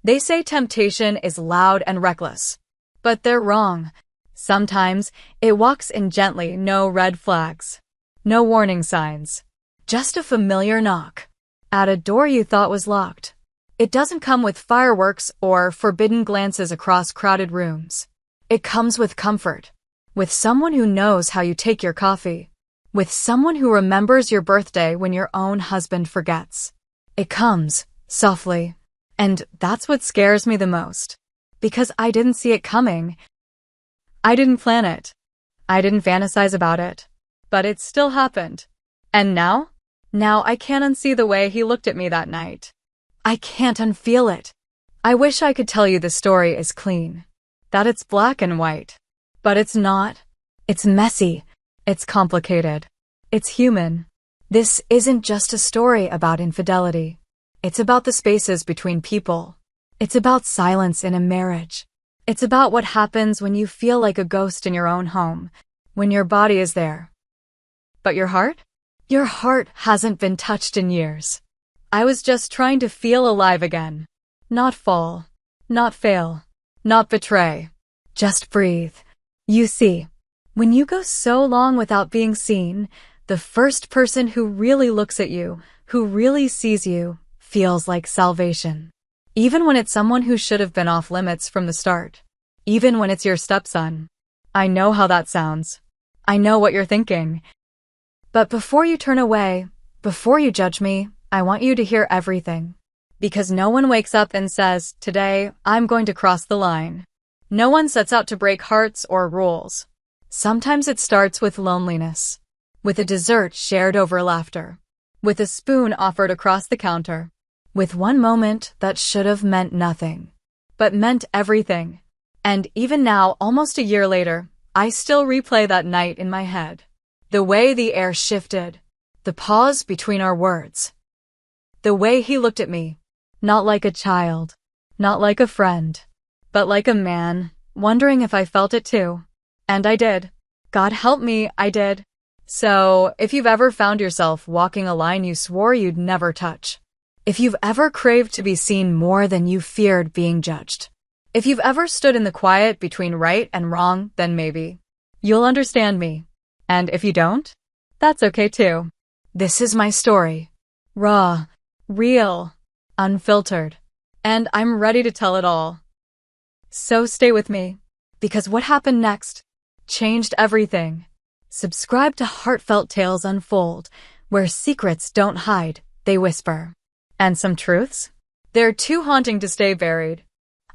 They say temptation is loud and reckless. But they're wrong. Sometimes it walks in gently, no red flags, no warning signs. Just a familiar knock at a door you thought was locked. It doesn't come with fireworks or forbidden glances across crowded rooms. It comes with comfort, with someone who knows how you take your coffee, with someone who remembers your birthday when your own husband forgets. It comes softly, and that's what scares me the most. Because I didn't see it coming. I didn't plan it. I didn't fantasize about it. But it still happened. And now? Now I can't unsee the way he looked at me that night. I can't unfeel it. I wish I could tell you the story is clean, that it's black and white. But it's not. It's messy. It's complicated. It's human. This isn't just a story about infidelity. It's about the spaces between people. It's about silence in a marriage. It's about what happens when you feel like a ghost in your own home, when your body is there. But your heart? Your heart hasn't been touched in years. I was just trying to feel alive again. Not fall. Not fail. Not betray. Just breathe. You see, when you go so long without being seen, the first person who really looks at you, who really sees you, feels like salvation. Even when it's someone who should have been off limits from the start. Even when it's your stepson. I know how that sounds. I know what you're thinking. But before you turn away, before you judge me, I want you to hear everything. Because no one wakes up and says, today, I'm going to cross the line. No one sets out to break hearts or rules. Sometimes it starts with loneliness. With a dessert shared over laughter. With a spoon offered across the counter. With one moment that should have meant nothing, but meant everything. And even now, almost a year later, I still replay that night in my head. The way the air shifted, the pause between our words. The way he looked at me, not like a child, not like a friend, but like a man, wondering if I felt it too. And I did. God help me, I did. So, if you've ever found yourself walking a line you swore you'd never touch, if you've ever craved to be seen more than you feared being judged, if you've ever stood in the quiet between right and wrong, then maybe you'll understand me. And if you don't, that's okay too. This is my story. Raw, real, unfiltered. And I'm ready to tell it all. So stay with me, because what happened next changed everything. Subscribe to Heartfelt Tales Unfold, where secrets don't hide, they whisper. And some truths? They're too haunting to stay buried.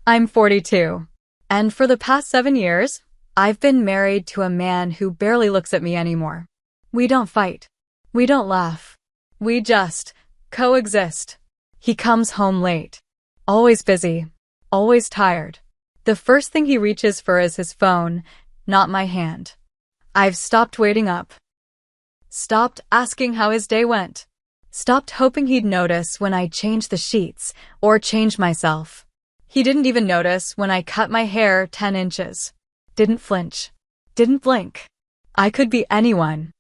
I'm 42. And for the past 7 years, I've been married to a man who barely looks at me anymore. We don't fight. We don't laugh. We just coexist. He comes home late. Always busy. Always tired. The first thing he reaches for is his phone, not my hand. I've stopped waiting up. Stopped asking how his day went. Stopped hoping he'd notice when I changed the sheets or changed myself. He didn't even notice when I cut my hair 10 inches. Didn't flinch. Didn't blink. I could be anyone.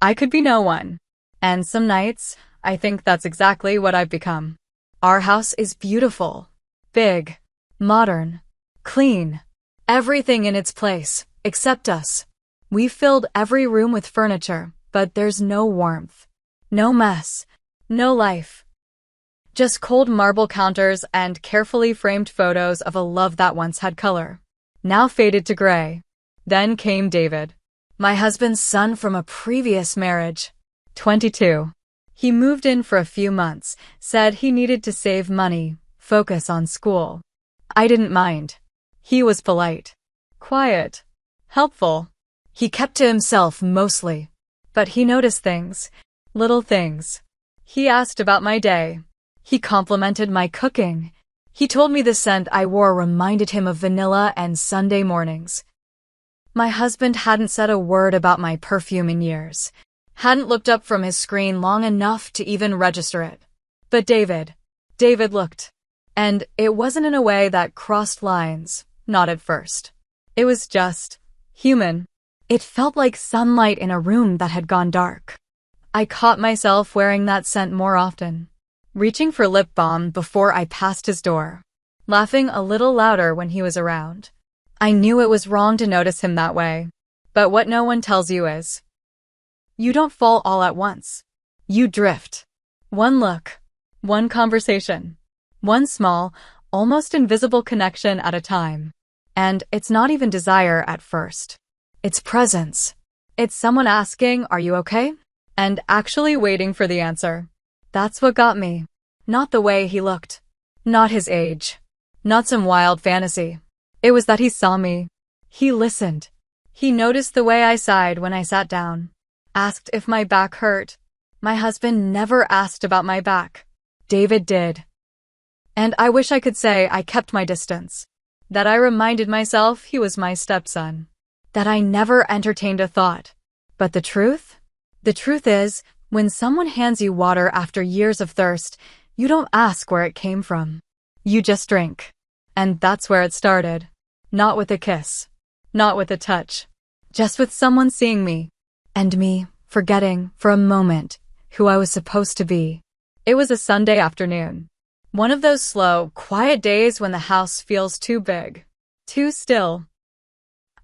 I could be no one. And some nights, I think that's exactly what I've become. Our house is beautiful. Big. Modern. Clean. Everything in its place, except us. We've filled every room with furniture, but there's no warmth. No mess. No life. Just cold marble counters and carefully framed photos of a love that once had color. Now faded to gray. Then came David. My husband's son from a previous marriage. 22. He moved in for a few months, said he needed to save money, focus on school. I didn't mind. He was polite. Quiet. Helpful. He kept to himself mostly. But he noticed things. Little things. He asked about my day. He complimented my cooking. He told me the scent I wore reminded him of vanilla and Sunday mornings. My husband hadn't said a word about my perfume in years. Hadn't looked up from his screen long enough to even register it. But David looked. And it wasn't in a way that crossed lines, not at first. It was just human. It felt like sunlight in a room that had gone dark. I caught myself wearing that scent more often. Reaching for lip balm before I passed his door. laughing a little louder when he was around. I knew it was wrong to notice him that way. But what no one tells you is, you don't fall all at once. You drift. One look, one conversation, one small, almost invisible connection at a time. And it's not even desire at first. It's presence. It's someone asking, "Are you okay?" and actually waiting for the answer. That's what got me. Not the way he looked. Not his age. Not some wild fantasy. It was that he saw me. He listened. He noticed the way I sighed when I sat down. Asked if my back hurt. My husband never asked about my back. David did. And I wish I could say I kept my distance. That I reminded myself he was my stepson. That I never entertained a thought. But the truth? The truth is, when someone hands you water after years of thirst, you don't ask where it came from. You just drink. And that's where it started. Not with a kiss. Not with a touch. Just with someone seeing me. And me, forgetting, for a moment, who I was supposed to be. It was a Sunday afternoon. One of those slow, quiet days when the house feels too big. Too still.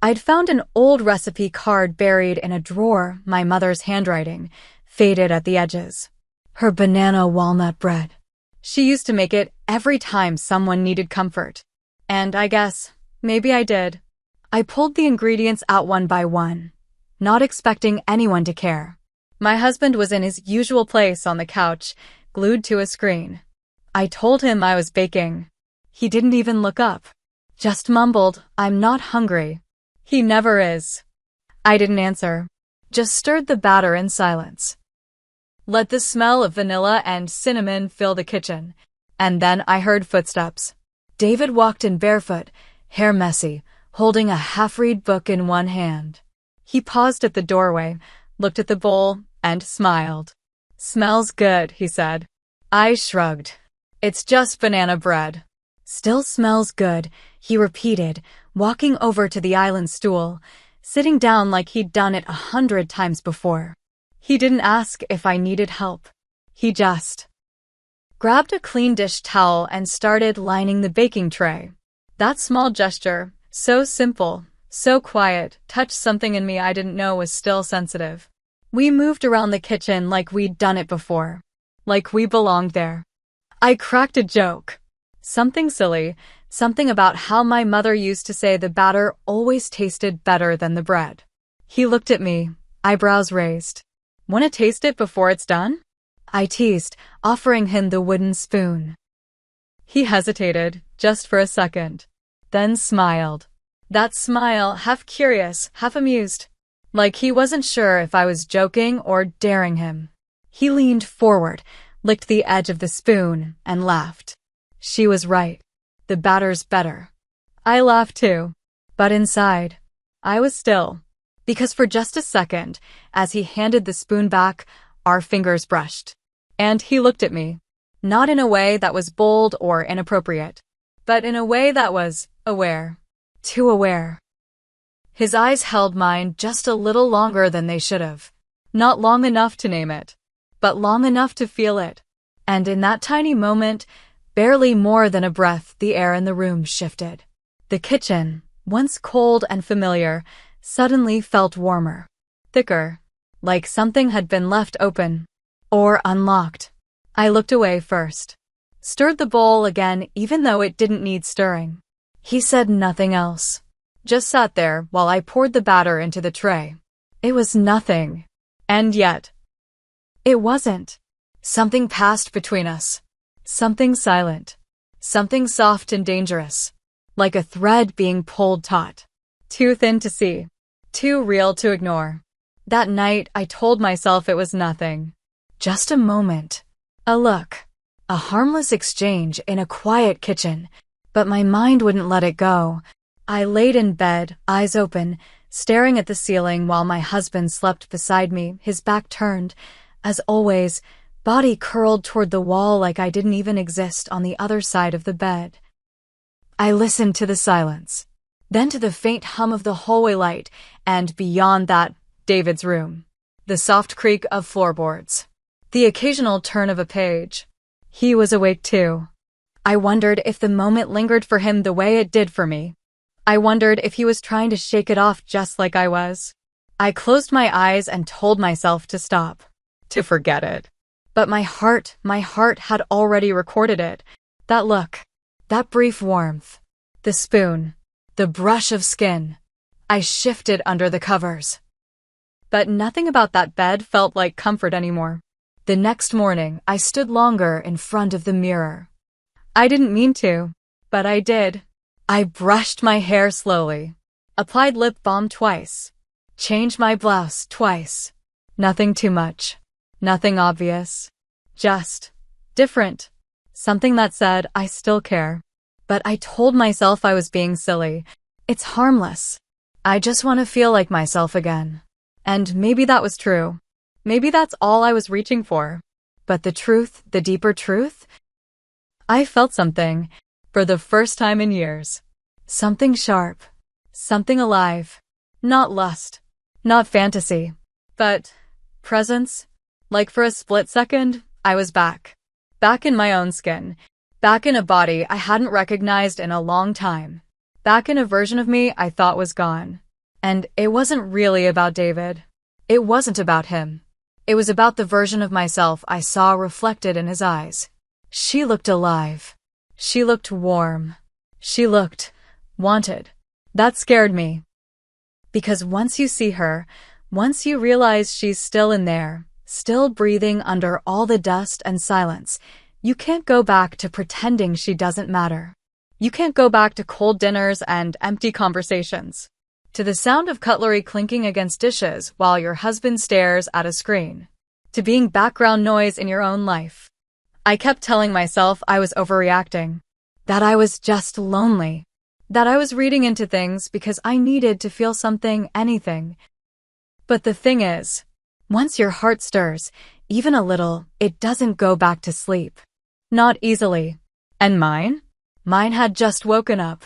I'd found an old recipe card buried in a drawer, my mother's handwriting, faded at the edges. Her banana walnut bread. She used to make it every time someone needed comfort. And I guess, maybe I did. I pulled the ingredients out one by one, not expecting anyone to care. My husband was in his usual place on the couch, glued to a screen. I told him I was baking. He didn't even look up. Just mumbled, "I'm not hungry." He never is. I didn't answer. Just stirred the batter in silence. Let the smell of vanilla and cinnamon fill the kitchen. And then I heard footsteps. David walked in barefoot, hair messy, holding a half-read book in one hand. He paused at the doorway, looked at the bowl, and smiled. "Smells good," he said. I shrugged. "It's just banana bread." "Still smells good," he repeated, walking over to the island stool, sitting down like he'd done it 100 times before. He didn't ask if I needed help. He just grabbed a clean dish towel and started lining the baking tray. That small gesture, so simple, so quiet, touched something in me I didn't know was still sensitive. We moved around the kitchen like we'd done it before. Like we belonged there. I cracked a joke. Something silly, something about how my mother used to say the batter always tasted better than the bread. He looked at me, eyebrows raised. "Want to taste it before it's done?" I teased, offering him the wooden spoon. He hesitated, just for a second. Then smiled. That smile, half curious, half amused. Like he wasn't sure if I was joking or daring him. He leaned forward, licked the edge of the spoon, and laughed. She was right. The batter's better. I laughed too. But inside, I was still. Because for just a second, as he handed the spoon back, our fingers brushed. And he looked at me. Not in a way that was bold or inappropriate, but in a way that was aware. Too aware. His eyes held mine just a little longer than they should have. Not long enough to name it, but long enough to feel it. And in that tiny moment, barely more than a breath, the air in the room shifted. The kitchen, once cold and familiar, suddenly felt warmer, thicker, like something had been left open or unlocked. I looked away first, stirred the bowl again even though it didn't need stirring. He said nothing else, just sat there while I poured the batter into the tray. It was nothing. And yet, it wasn't. Something passed between us. Something silent. Something soft and dangerous. Like a thread being pulled taut. Too thin to see. Too real to ignore. That night, I told myself it was nothing. Just a moment. A look. A harmless exchange in a quiet kitchen. But my mind wouldn't let it go. I laid in bed, eyes open, staring at the ceiling while my husband slept beside me, his back turned. As always, body curled toward the wall like I didn't even exist on the other side of the bed. I listened to the silence, then to the faint hum of the hallway light, and beyond that, David's room. The soft creak of floorboards. The occasional turn of a page. He was awake too. I wondered if the moment lingered for him the way it did for me. I wondered if he was trying to shake it off just like I was. I closed my eyes and told myself to stop, to forget it. But my heart had already recorded it. That look, that brief warmth, the spoon, the brush of skin. I shifted under the covers. But nothing about that bed felt like comfort anymore. The next morning, I stood longer in front of the mirror. I didn't mean to, but I did. I brushed my hair slowly, applied lip balm twice, changed my blouse twice. Nothing too much, nothing obvious, just different. Something that said, I still care. But I told myself I was being silly. It's harmless. I just want to feel like myself again. And maybe that was true. Maybe that's all I was reaching for. But the truth, the deeper truth? I felt something, for the first time in years. Something sharp. Something alive. Not lust. Not fantasy. But presence. Like for a split second, I was back. Back in my own skin. Back in a body I hadn't recognized in a long time. Back in a version of me I thought was gone. And it wasn't really about David. It wasn't about him. It was about the version of myself I saw reflected in his eyes. She looked alive. She looked warm. She looked wanted. That scared me. Because once you see her, once you realize she's still in there, still breathing under all the dust and silence, you can't go back to pretending she doesn't matter. You can't go back to cold dinners and empty conversations. To the sound of cutlery clinking against dishes while your husband stares at a screen. To being background noise in your own life. I kept telling myself I was overreacting. That I was just lonely. That I was reading into things because I needed to feel something, anything. But the thing is, once your heart stirs, even a little, it doesn't go back to sleep. Not easily. And mine? Mine had just woken up.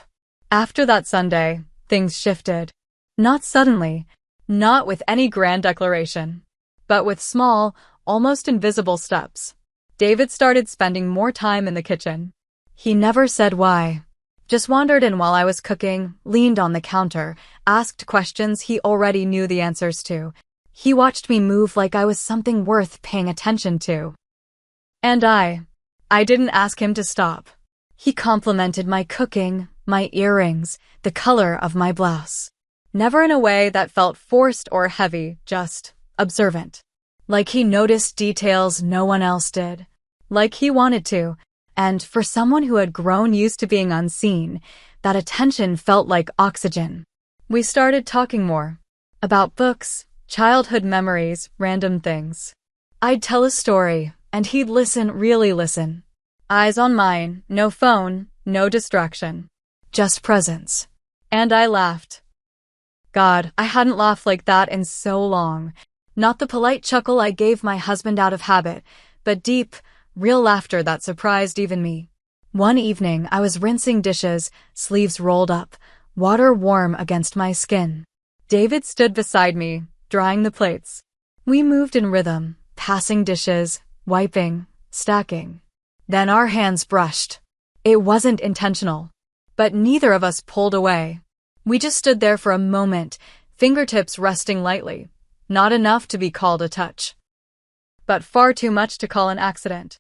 After that Sunday, things shifted. Not suddenly, not with any grand declaration, but with small, almost invisible steps. David started spending more time in the kitchen. He never said why. Just wandered in while I was cooking, leaned on the counter, asked questions he already knew the answers to. He watched me move like I was something worth paying attention to. And I didn't ask him to stop. He complimented my cooking, my earrings, the color of my blouse. Never in a way that felt forced or heavy, just observant. Like he noticed details no one else did. Like he wanted to. And for someone who had grown used to being unseen, that attention felt like oxygen. We started talking more. About books, childhood memories, random things. I'd tell a story, and he'd listen, really listen. Eyes on mine, no phone, no distraction. Just presence. And I laughed. God, I hadn't laughed like that in so long. Not the polite chuckle I gave my husband out of habit, but deep, real laughter that surprised even me. One evening, I was rinsing dishes, sleeves rolled up, water warm against my skin. David stood beside me, drying the plates. We moved in rhythm, passing dishes, wiping, stacking. Then our hands brushed. It wasn't intentional. But neither of us pulled away. We just stood there for a moment, fingertips resting lightly. Not enough to be called a touch. But far too much to call an accident.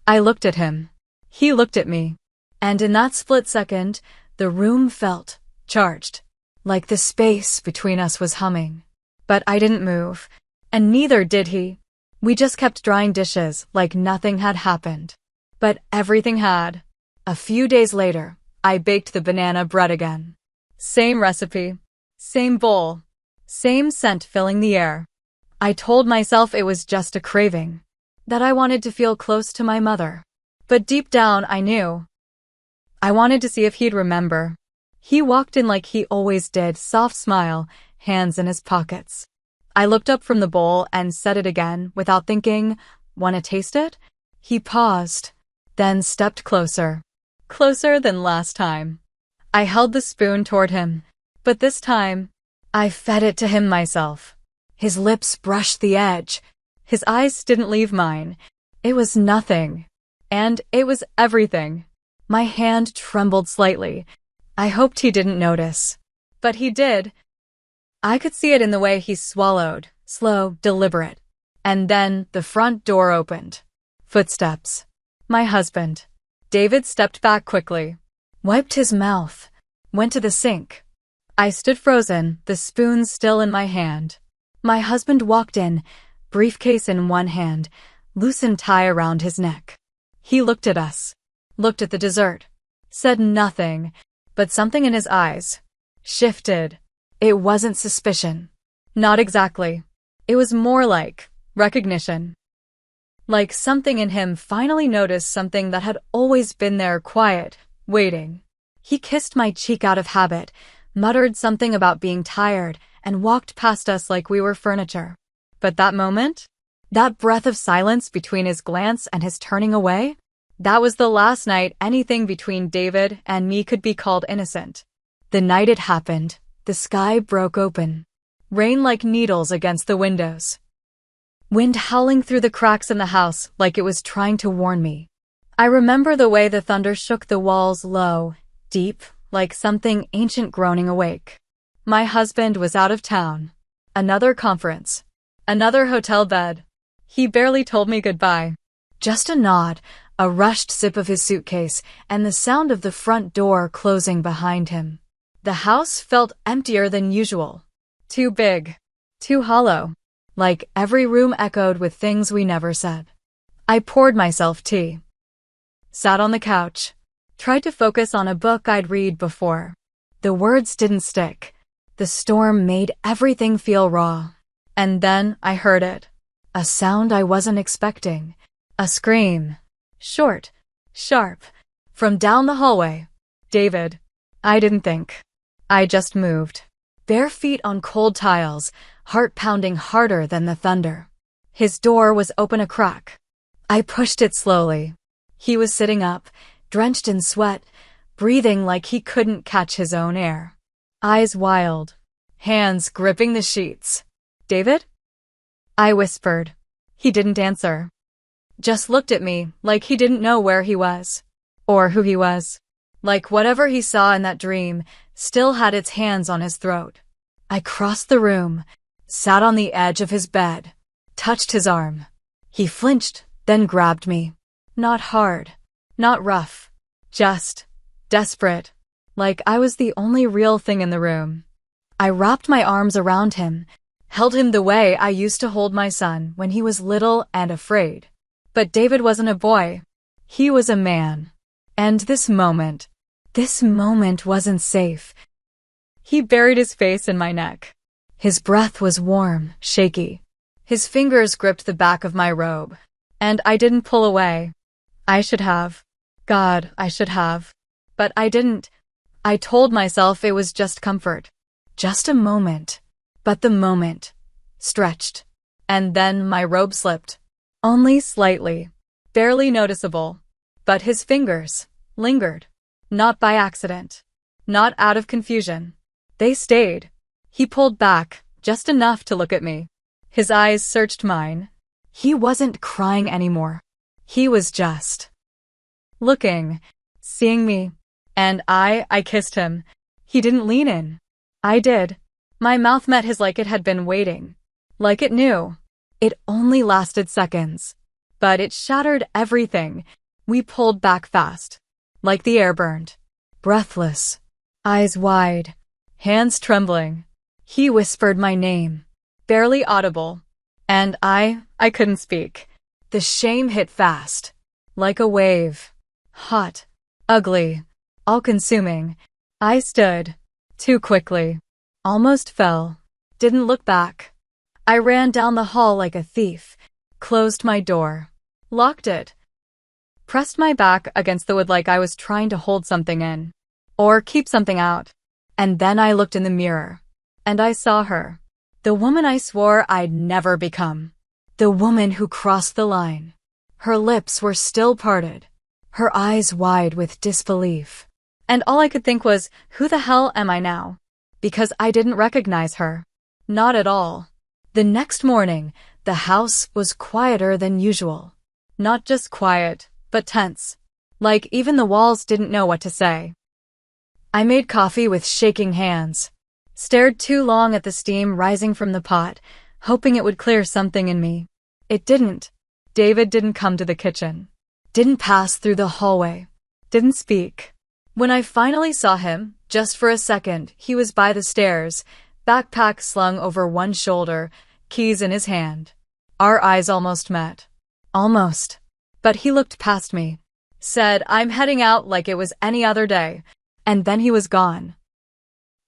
I looked at him. He looked at me. And in that split second, the room felt charged. Like the space between us was humming. But I didn't move. And neither did he. We just kept drying dishes like nothing had happened. But everything had. A few days later, I baked the banana bread again. Same recipe. Same bowl. Same scent filling the air. I told myself it was just a craving. That I wanted to feel close to my mother. But deep down, I knew. I wanted to see if he'd remember. He walked in like he always did, soft smile, hands in his pockets. I looked up from the bowl and said it again, without thinking, "Want to taste it?" He paused, then stepped closer. Closer than last time. I held the spoon toward him, but this time, I fed it to him myself. His lips brushed the edge. His eyes didn't leave mine. It was nothing. And it was everything. My hand trembled slightly. I hoped he didn't notice. But he did. I could see it in the way he swallowed, slow, deliberate. And then the front door opened. Footsteps. My husband. David stepped back quickly, wiped his mouth, went to the sink. I stood frozen, the spoon still in my hand. My husband walked in, briefcase in one hand, loosened tie around his neck. He looked at us, looked at the dessert, said nothing, but something in his eyes shifted. It wasn't suspicion. Not exactly. It was more like recognition. Like something in him finally noticed something that had always been there, quiet, waiting. He kissed my cheek out of habit, muttered something about being tired, and walked past us like we were furniture. But that moment, that breath of silence between his glance and his turning away, that was the last night anything between David and me could be called innocent. The night it happened, the sky broke open. Rain like needles against the windows. Wind howling through the cracks in the house like it was trying to warn me. I remember the way the thunder shook the walls low, deep, like something ancient groaning awake. My husband was out of town. Another conference. Another hotel bed. He barely told me goodbye. Just a nod, a rushed sip of his suitcase, and the sound of the front door closing behind him. The house felt emptier than usual. Too big. Too hollow. Like every room echoed with things we never said. I poured myself tea. Sat on the couch. Tried to focus on a book I'd read before. The words didn't stick. The storm made everything feel raw. And then I heard it. A sound I wasn't expecting. A scream. Short. Sharp. From down the hallway. David. I didn't think. I just moved. Bare feet on cold tiles, heart pounding harder than the thunder. His door was open a crack. I pushed it slowly. He was sitting up, drenched in sweat, breathing like he couldn't catch his own air. Eyes wild, hands gripping the sheets. David? I whispered. He didn't answer. Just looked at me like he didn't know where he was. Or who he was. Like whatever he saw in that dream still had its hands on his throat. I crossed the room, sat on the edge of his bed, touched his arm. He flinched, then grabbed me. Not hard, not rough, just desperate, like I was the only real thing in the room. I wrapped my arms around him, held him the way I used to hold my son when he was little and afraid. But David wasn't a boy. He was a man. And this moment wasn't safe. He buried his face in my neck. His breath was warm, shaky. His fingers gripped the back of my robe. And I didn't pull away. I should have. God, I should have. But I didn't. I told myself it was just comfort. Just a moment. But the moment stretched. And then my robe slipped. Only slightly. Barely noticeable. But his fingers lingered. Not by accident. Not out of confusion. They stayed. He pulled back, just enough to look at me. His eyes searched mine. He wasn't crying anymore. He was just looking, seeing me. And I kissed him. He didn't lean in. I did. My mouth met his like it had been waiting. Like it knew. It only lasted seconds. But it shattered everything. We pulled back fast. Like the air burned. Breathless. Eyes wide. Hands trembling. He whispered my name. Barely audible. And I couldn't speak. The shame hit fast. Like a wave. Hot. Ugly. All-consuming. I stood. Too quickly. Almost fell. Didn't look back. I ran down the hall like a thief. Closed my door. Locked it. Pressed my back against the wood like I was trying to hold something in. Or keep something out. And then I looked in the mirror. And I saw her. The woman I swore I'd never become. The woman who crossed the line. Her lips were still parted. Her eyes wide with disbelief. And all I could think was, who the hell am I now? Because I didn't recognize her. Not at all. The next morning, the house was quieter than usual. Not just quiet, but tense. Like even the walls didn't know what to say. I made coffee with shaking hands, stared too long at the steam rising from the pot, hoping it would clear something in me. It didn't. David didn't come to the kitchen, didn't pass through the hallway, didn't speak. When I finally saw him, just for a second, he was by the stairs, backpack slung over one shoulder, keys in his hand. Our eyes almost met. Almost. But he looked past me, said, "I'm heading out," like it was any other day, and then he was gone.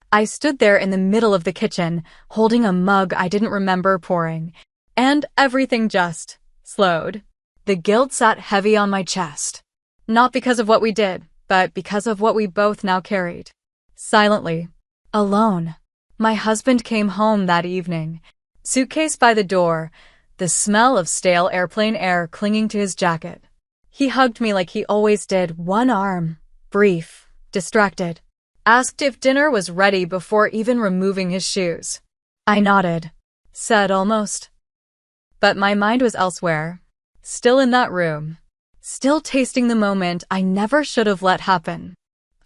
I stood there in the middle of the kitchen, holding a mug I didn't remember pouring, and everything just slowed. The guilt sat heavy on my chest. Not because of what we did, but because of what we both now carried. Silently. Alone. My husband came home that evening, suitcase by the door, the smell of stale airplane air clinging to his jacket. He hugged me like he always did, one arm, brief, distracted. Asked if dinner was ready before even removing his shoes. I nodded, said almost. But my mind was elsewhere, still in that room, still tasting the moment I never should have let happen.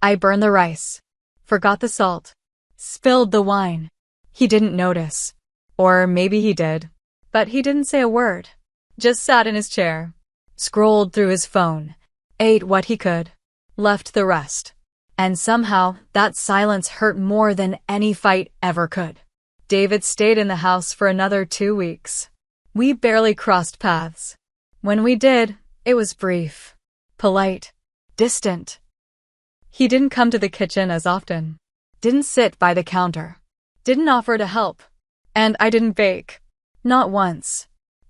I burned the rice, forgot the salt, spilled the wine. He didn't notice. Or maybe he did. But he didn't say a word. Just sat in his chair, scrolled through his phone, ate what he could, left the rest. And somehow, that silence hurt more than any fight ever could. David stayed in the house for another 2 weeks. We barely crossed paths. When we did, it was brief, polite, distant. He didn't come to the kitchen as often, didn't sit by the counter, didn't offer to help, and I didn't bake. Not once.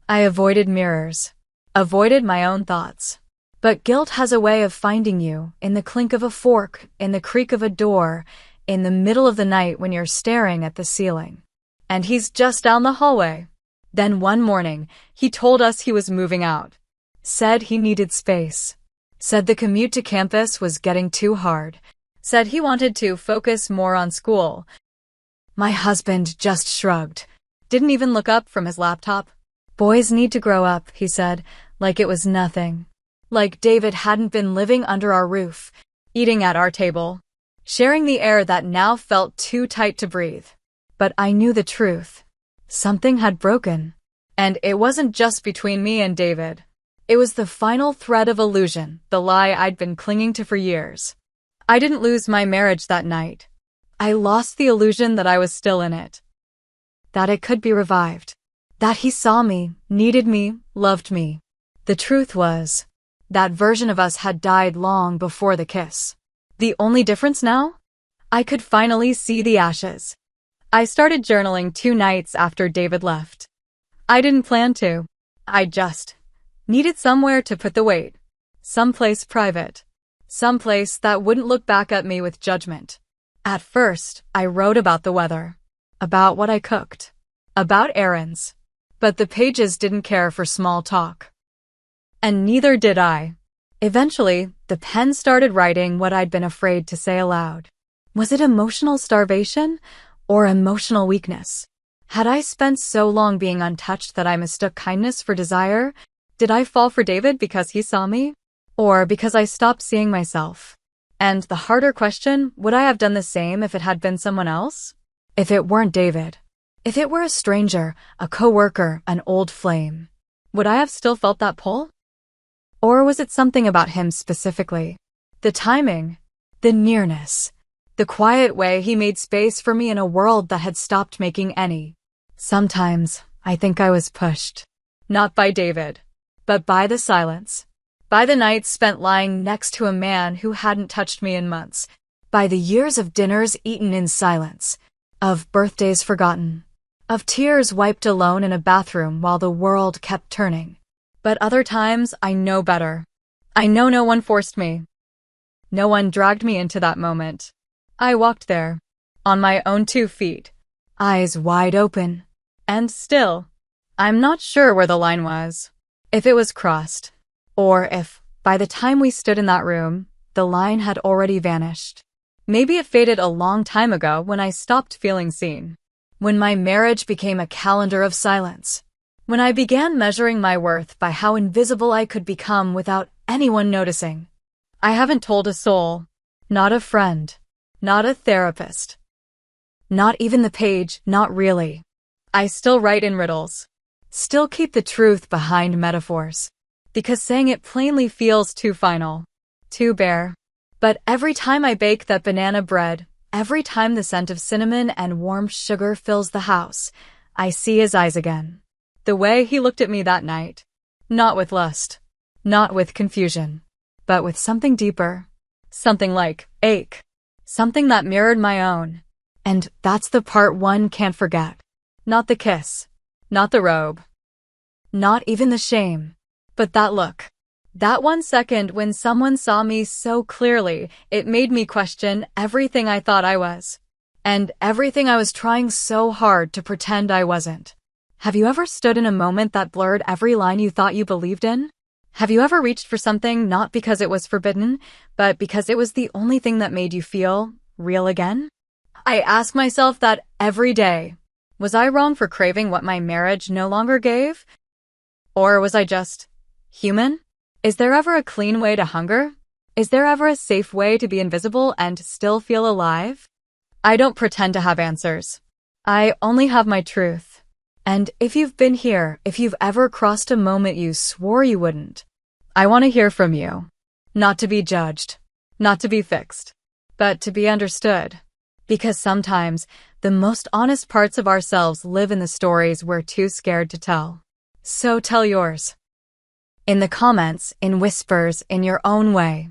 I avoided mirrors, avoided my own thoughts. But guilt has a way of finding you in the clink of a fork, in the creak of a door, in the middle of the night when you're staring at the ceiling. And he's just down the hallway. Then one morning, he told us he was moving out. Said he needed space. Said the commute to campus was getting too hard. Said he wanted to focus more on school. My husband just shrugged. Didn't even look up from his laptop. Boys need to grow up, he said, like it was nothing. Like David hadn't been living under our roof, eating at our table, sharing the air that now felt too tight to breathe. But I knew the truth. Something had broken. And it wasn't just between me and David. It was the final thread of illusion, the lie I'd been clinging to for years. I didn't lose my marriage that night. I lost the illusion that I was still in it. That it could be revived. That he saw me, needed me, loved me. The truth was, that version of us had died long before the kiss. The only difference now? I could finally see the ashes. I started journaling 2 nights after David left. I didn't plan to. I just needed somewhere to put the weight. Someplace private. Someplace that wouldn't look back at me with judgment. At first, I wrote about the weather. About what I cooked. About errands. But the pages didn't care for small talk. And neither did I. Eventually, the pen started writing what I'd been afraid to say aloud. Was it emotional starvation or emotional weakness? Had I spent so long being untouched that I mistook kindness for desire? Did I fall for David because he saw me? Or because I stopped seeing myself? And the harder question, would I have done the same if it had been someone else? If it weren't David? If it were a stranger, a coworker, an old flame? Would I have still felt that pull? Or was it something about him specifically? The timing, the nearness, the quiet way he made space for me in a world that had stopped making any. Sometimes, I think I was pushed. Not by David, but by the silence. By the nights spent lying next to a man who hadn't touched me in months. By the years of dinners eaten in silence. Of birthdays forgotten. Of tears wiped alone in a bathroom while the world kept turning. But other times, I know better. I know no one forced me. No one dragged me into that moment. I walked there, on my own 2 feet, eyes wide open. And still, I'm not sure where the line was. If it was crossed. Or if, by the time we stood in that room, the line had already vanished. Maybe it faded a long time ago when I stopped feeling seen. When my marriage became a calendar of silence. When I began measuring my worth by how invisible I could become without anyone noticing. I haven't told a soul. Not a friend. Not a therapist. Not even the page, not really. I still write in riddles. Still keep the truth behind metaphors. Because saying it plainly feels too final. Too bare. But every time I bake that banana bread, every time the scent of cinnamon and warm sugar fills the house, I see his eyes again. The way he looked at me that night. Not with lust. Not with confusion. But with something deeper. Something like ache. Something that mirrored my own. And that's the part one can't forget. Not the kiss. Not the robe. Not even the shame. But that look. That 1 second when someone saw me so clearly, it made me question everything I thought I was. And everything I was trying so hard to pretend I wasn't. Have you ever stood in a moment that blurred every line you thought you believed in? Have you ever reached for something not because it was forbidden, but because it was the only thing that made you feel real again? I ask myself that every day. Was I wrong for craving what my marriage no longer gave? Or was I just human? Is there ever a clean way to hunger? Is there ever a safe way to be invisible and still feel alive? I don't pretend to have answers. I only have my truth. And if you've been here, if you've ever crossed a moment you swore you wouldn't, I want to hear from you. Not to be judged, not to be fixed, but to be understood. Because sometimes the most honest parts of ourselves live in the stories we're too scared to tell. So tell yours. In the comments, in whispers, in your own way.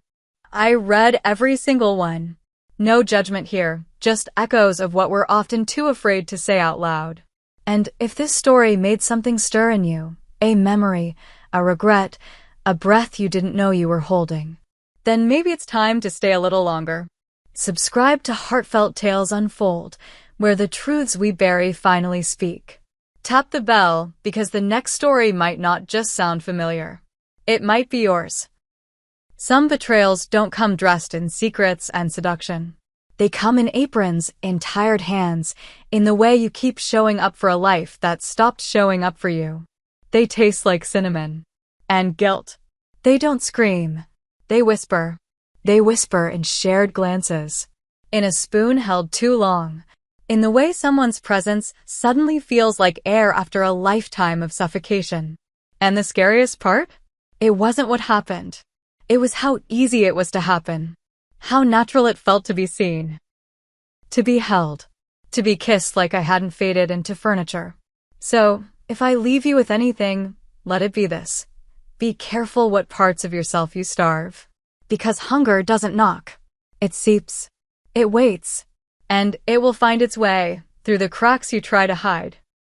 I read every single one. No judgment here, just echoes of what we're often too afraid to say out loud. And if this story made something stir in you, a memory, a regret, a breath you didn't know you were holding, then maybe it's time to stay a little longer. Subscribe to Heartfelt Tales Unfold, where the truths we bury finally speak. Tap the bell, because the next story might not just sound familiar. It might be yours. Some betrayals don't come dressed in secrets and seduction. They come in aprons, in tired hands, in the way you keep showing up for a life that stopped showing up for you. They taste like cinnamon. And guilt. They don't scream. They whisper. They whisper in shared glances. In a spoon held too long. In the way someone's presence suddenly feels like air after a lifetime of suffocation. And the scariest part? It wasn't what happened. It was how easy it was to happen. How natural it felt to be seen. To be held. To be kissed like I hadn't faded into furniture. So, if I leave you with anything, let it be this. Be careful what parts of yourself you starve. Because hunger doesn't knock. It seeps. It waits. And it will find its way through the cracks you try to hide.